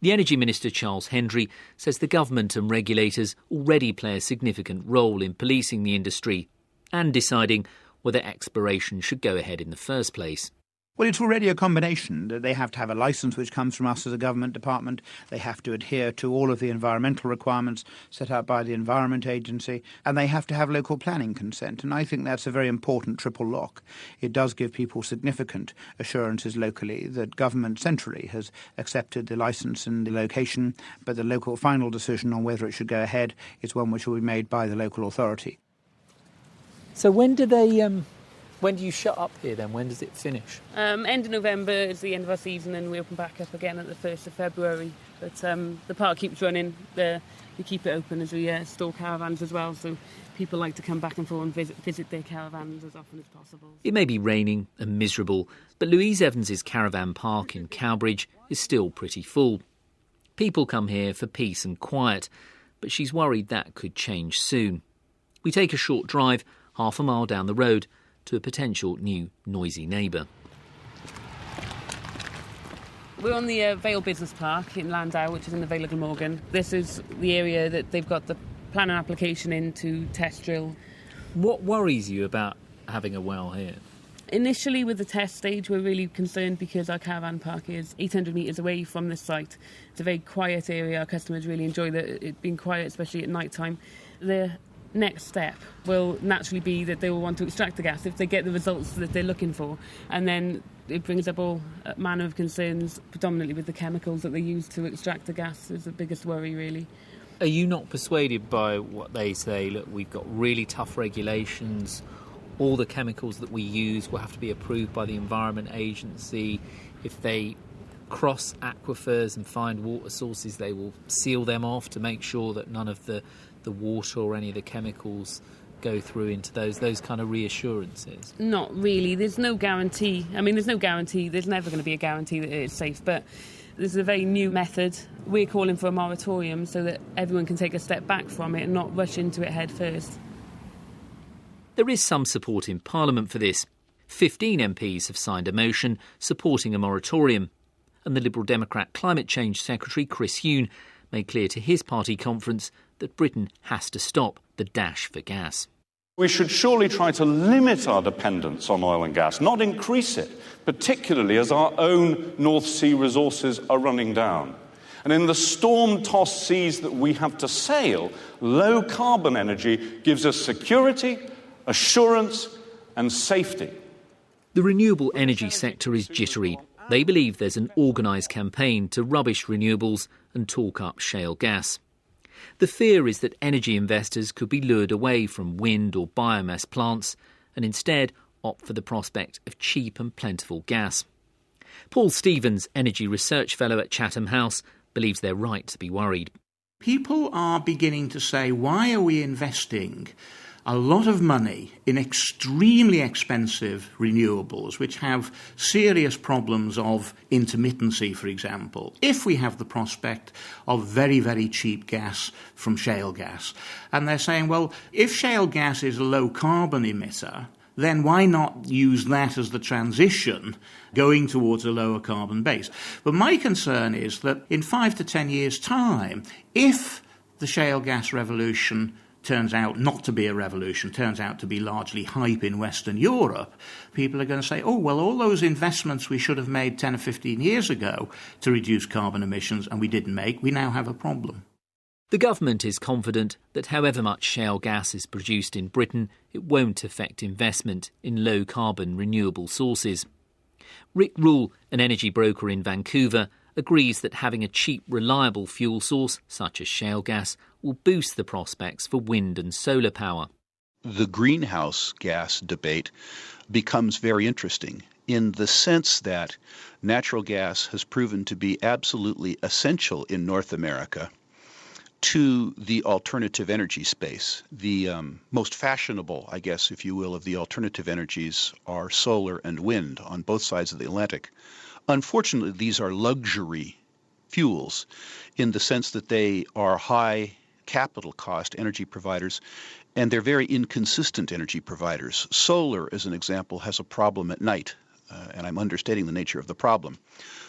The Energy Minister, Charles Hendry, says the government and regulators already play a significant role in policing the industry and deciding whether exploration should go ahead in the first place. Well, it's already a combination. They have to have a licence which comes from us as a government department. They have to adhere to all of the environmental requirements set out by the Environment Agency. And they have to have local planning consent. And I think that's a very important triple lock. It does give people significant assurances locally that government centrally has accepted the licence and the location, but the local final decision on whether it should go ahead is one which will be made by the local authority. So when do you shut up here then? When does it finish? End of November is the end of our season and we open back up again at the 1st of February. But the park keeps running. We keep it open as we store caravans as well, so people like to come back and forth and visit their caravans as often as possible. It may be raining and miserable, but Louise Evans's caravan park in Cowbridge is still pretty full. People come here for peace and quiet, but she's worried that could change soon. We take a short drive, half a mile down the road, to a potential new noisy neighbour. We're on the Vale Business Park in Landau, which is in the Vale of Glamorgan. This is the area that they've got the planning application in to test drill. What worries you about having a well here? Initially, with the test stage, we're really concerned because our caravan park is 800 metres away from this site. It's a very quiet area. Our customers really enjoy it being quiet, especially at night time. The next step will naturally be that they will want to extract the gas if they get the results that they're looking for, and then it brings up all manner of concerns, predominantly with the chemicals that they use to extract the gas is the biggest worry, really. Are you not persuaded by what they say? Look, we've got really tough regulations, all the chemicals that we use will have to be approved by the Environment Agency. If they cross aquifers and find water sources, they will seal them off to make sure that none of the water or any of the chemicals go through into those kind of reassurances? Not really. There's no guarantee. I mean, there's no guarantee. There's never going to be a guarantee that it's safe, but this is a very new method. We're calling for a moratorium so that everyone can take a step back from it and not rush into it head first. There is some support in Parliament for this. 15 MPs have signed a motion supporting a moratorium, and the Liberal Democrat Climate Change Secretary Chris Huhne made clear to his party conference that Britain has to stop the dash for gas. We should surely try to limit our dependence on oil and gas, not increase it, particularly as our own North Sea resources are running down. And in the storm-tossed seas that we have to sail, low-carbon energy gives us security, assurance and safety. The renewable energy sector is jittery. They believe there's an organised campaign to rubbish renewables and talk up shale gas. The fear is that energy investors could be lured away from wind or biomass plants and instead opt for the prospect of cheap and plentiful gas. Paul Stevens, Energy Research Fellow at Chatham House, believes they're right to be worried. People are beginning to say, why are we investing a lot of money in extremely expensive renewables, which have serious problems of intermittency, for example, if we have the prospect of very, very cheap gas from shale gas? And they're saying, well, if shale gas is a low-carbon emitter, then why not use that as the transition going towards a lower carbon base? But my concern is that in 5 to 10 years' time, if the shale gas revolution turns out not to be a revolution, turns out to be largely hype in Western Europe, people are going to say, oh, well, all those investments we should have made 10 or 15 years ago to reduce carbon emissions and we didn't make, we now have a problem. The government is confident that however much shale gas is produced in Britain, it won't affect investment in low-carbon renewable sources. Rick Rule, an energy broker in Vancouver, agrees that having a cheap, reliable fuel source, such as shale gas, will boost the prospects for wind and solar power. The greenhouse gas debate becomes very interesting in the sense that natural gas has proven to be absolutely essential in North America to the alternative energy space. The most fashionable, I guess, if you will, of the alternative energies are solar and wind on both sides of the Atlantic. Unfortunately, these are luxury fuels in the sense that they are high capital cost energy providers, and they're very inconsistent energy providers. Solar, as an example, has a problem at night. and I'm understating the nature of the problem.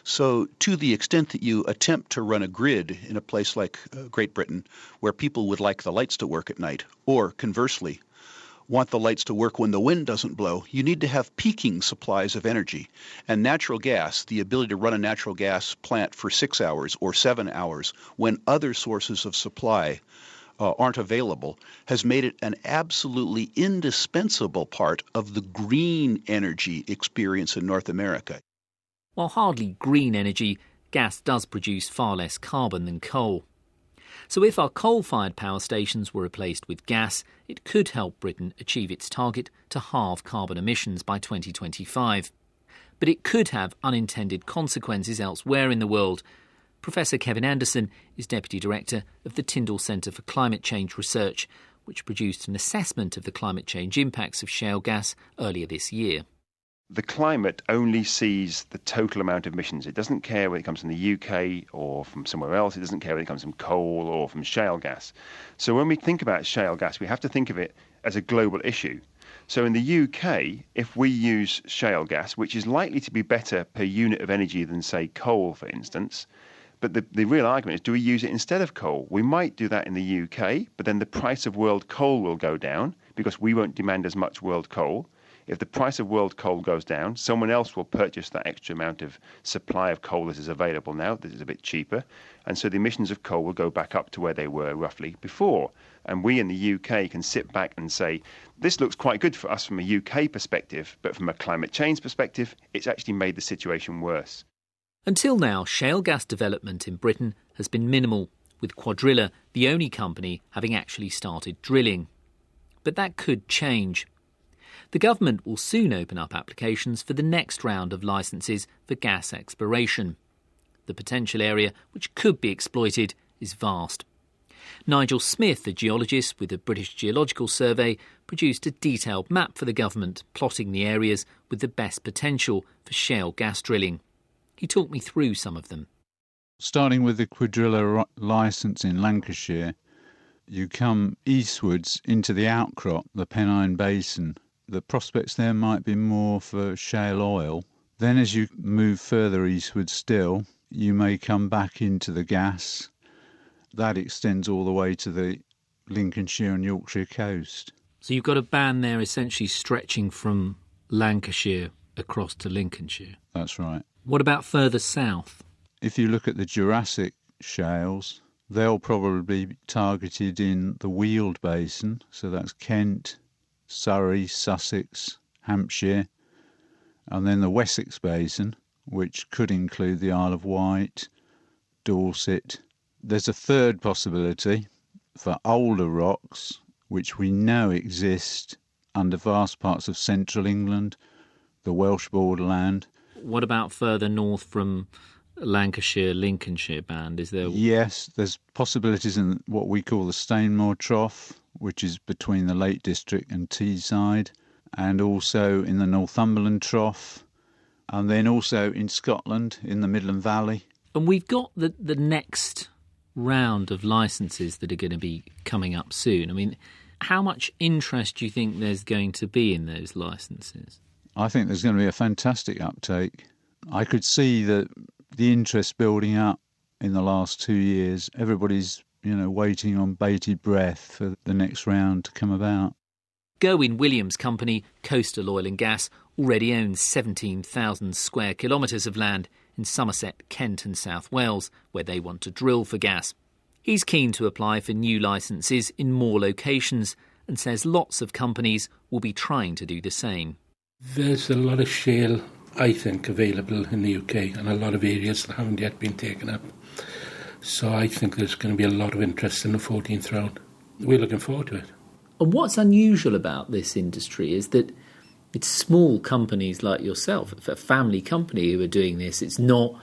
So to the extent that you attempt to run a grid in a place like Great Britain where people would like the lights to work at night, or conversely, want the lights to work when the wind doesn't blow, you need to have peaking supplies of energy. And natural gas, the ability to run a natural gas plant for 6 hours or 7 hours when other sources of supply aren't available, has made it an absolutely indispensable part of the green energy experience in North America. While hardly green energy, gas does produce far less carbon than coal. So if our coal-fired power stations were replaced with gas, it could help Britain achieve its target to halve carbon emissions by 2025. But it could have unintended consequences elsewhere in the world. Professor Kevin Anderson is Deputy Director of the Tyndall Centre for Climate Change Research, which produced an assessment of the climate change impacts of shale gas earlier this year. The climate only sees the total amount of emissions. It doesn't care whether it comes from the UK or from somewhere else. It doesn't care whether it comes from coal or from shale gas. So when we think about shale gas, we have to think of it as a global issue. So in the UK, if we use shale gas, which is likely to be better per unit of energy than, say, coal, for instance, but the real argument is, do we use it instead of coal? We might do that in the UK, but then the price of world coal will go down because we won't demand as much world coal. If the price of world coal goes down, someone else will purchase that extra amount of supply of coal that is available now, that is a bit cheaper, and so the emissions of coal will go back up to where they were roughly before. And we in the UK can sit back and say, this looks quite good for us from a UK perspective, but from a climate change perspective, it's actually made the situation worse. Until now, shale gas development in Britain has been minimal, with Quadrilla the only company having actually started drilling. But that could change. The government will soon open up applications for the next round of licences for gas exploration. The potential area which could be exploited is vast. Nigel Smith, a geologist with the British Geological Survey, produced a detailed map for the government, plotting the areas with the best potential for shale gas drilling. He talked me through some of them. Starting with the Quadrilla licence in Lancashire, you come eastwards into the outcrop, the Pennine Basin. The prospects there might be more for shale oil. Then as you move further eastward still, you may come back into the gas. That extends all the way to the Lincolnshire and Yorkshire coast. So you've got a band there essentially stretching from Lancashire across to Lincolnshire. That's right. What about further south? If you look at the Jurassic shales, they'll probably be targeted in the Weald Basin, so that's Kent, Surrey, Sussex, Hampshire, and then the Wessex Basin, which could include the Isle of Wight, Dorset. There's a third possibility for older rocks, which we know exist under vast parts of central England, the Welsh borderland. What about further north from Lancashire, Lincolnshire band? Is there? Yes, there's possibilities in what we call the Stainmore Trough, which is between the Lake District and Teesside, and also in the Northumberland Trough, and then also in Scotland, in the Midland Valley. And we've got the next round of licences that are going to be coming up soon. I mean, how much interest do you think there's going to be in those licences? I think there's going to be a fantastic uptake. I could see the interest building up in the last 2 years. Everybody's waiting on bated breath for the next round to come about. Gerwin Williams' company, Coastal Oil and Gas, already owns 17,000 square kilometres of land in Somerset, Kent and South Wales, where they want to drill for gas. He's keen to apply for new licences in more locations and says lots of companies will be trying to do the same. There's a lot of shale, I think, available in the UK and a lot of areas that haven't yet been taken up. So I think there's going to be a lot of interest in the 14th round. We're looking forward to it. And what's unusual about this industry is that it's small companies like yourself, a family company who are doing this. It's not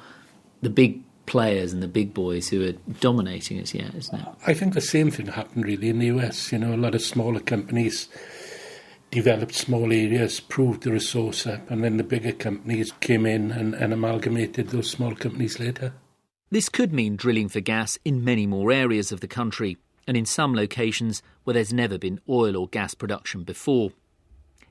the big players and the big boys who are dominating us yet, isn't it? I think the same thing happened really in the US. A lot of smaller companies developed small areas, proved the resource up, and then the bigger companies came in and amalgamated those small companies later. This could mean drilling for gas in many more areas of the country and in some locations where there's never been oil or gas production before.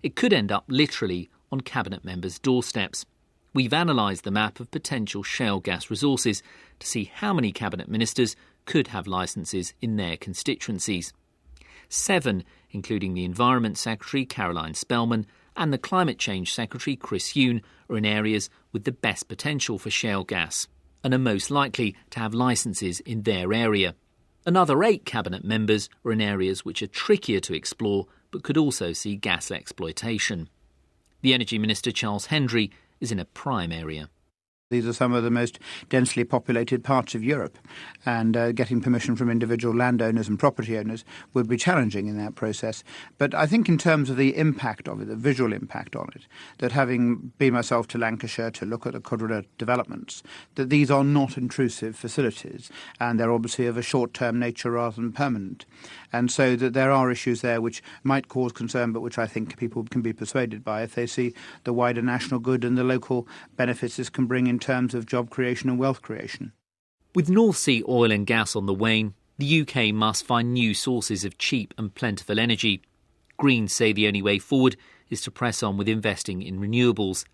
It could end up literally on Cabinet members' doorsteps. We've analysed the map of potential shale gas resources to see how many Cabinet ministers could have licences in their constituencies. 7, including the Environment Secretary Caroline Spellman and the Climate Change Secretary Chris Huhne, are in areas with the best potential for shale gas and are most likely to have licences in their area. Another 8 Cabinet members are in areas which are trickier to explore but could also see gas exploitation. The Energy Minister Charles Hendry is in a prime area. These are some of the most densely populated parts of Europe, and getting permission from individual landowners and property owners would be challenging in that process. But I think in terms of the impact of it, the visual impact on it, that having been myself to Lancashire to look at the Codrell developments, that these are not intrusive facilities, and they're obviously of a short-term nature rather than permanent. And so that there are issues there which might cause concern, but which I think people can be persuaded by if they see the wider national good and the local benefits this can bring in terms of job creation and wealth creation. With North Sea oil and gas on the wane, the UK must find new sources of cheap and plentiful energy. Greens say the only way forward is to press on with investing in renewables.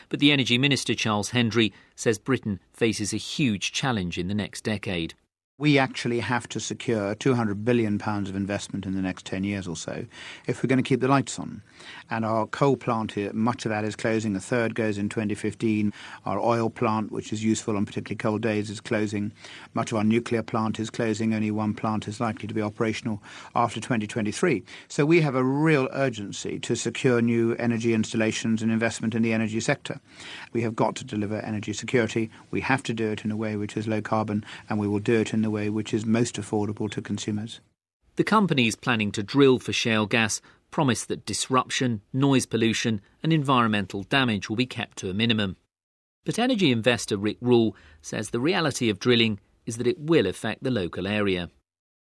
But the Energy Minister Charles Hendry says Britain faces a huge challenge in the next decade. We actually have to secure £200 billion of investment in the next 10 years or so if we're going to keep the lights on. And our coal plant, much of that is closing. A third goes in 2015. Our oil plant, which is useful on particularly cold days, is closing. Much of our nuclear plant is closing. Only one plant is likely to be operational after 2023. So we have a real urgency to secure new energy installations and investment in the energy sector. We have got to deliver energy security. We have to do it in a way which is low carbon, and we will do it in the way which is most affordable to consumers. The companies planning to drill for shale gas promise that disruption, noise pollution and environmental damage will be kept to a minimum. But energy investor Rick Rule says the reality of drilling is that it will affect the local area.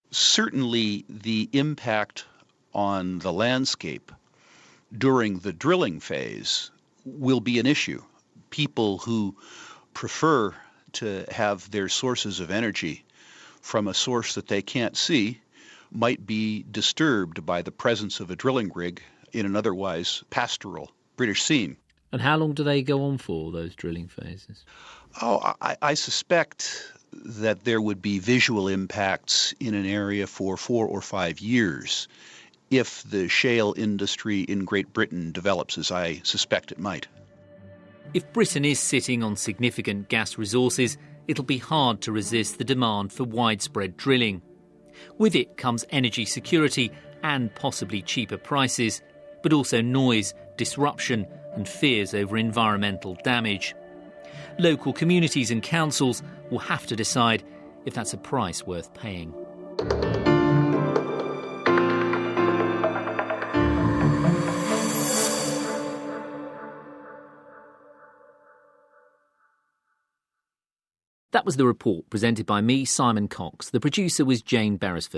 Certainly the impact on the landscape during the drilling phase will be an issue. People who prefer to have their sources of energy from a source that they can't see might be disturbed by the presence of a drilling rig in an otherwise pastoral British scene. And how long do they go on for, those drilling phases? I suspect that there would be visual impacts in an area for 4 or 5 years if the shale industry in Great Britain develops as I suspect it might. If Britain is sitting on significant gas resources, it'll be hard to resist the demand for widespread drilling. With it comes energy security and possibly cheaper prices, but also noise, disruption and fears over environmental damage. Local communities and councils will have to decide if that's a price worth paying. That was The Report, presented by me, Simon Cox. The producer was Jane Beresford.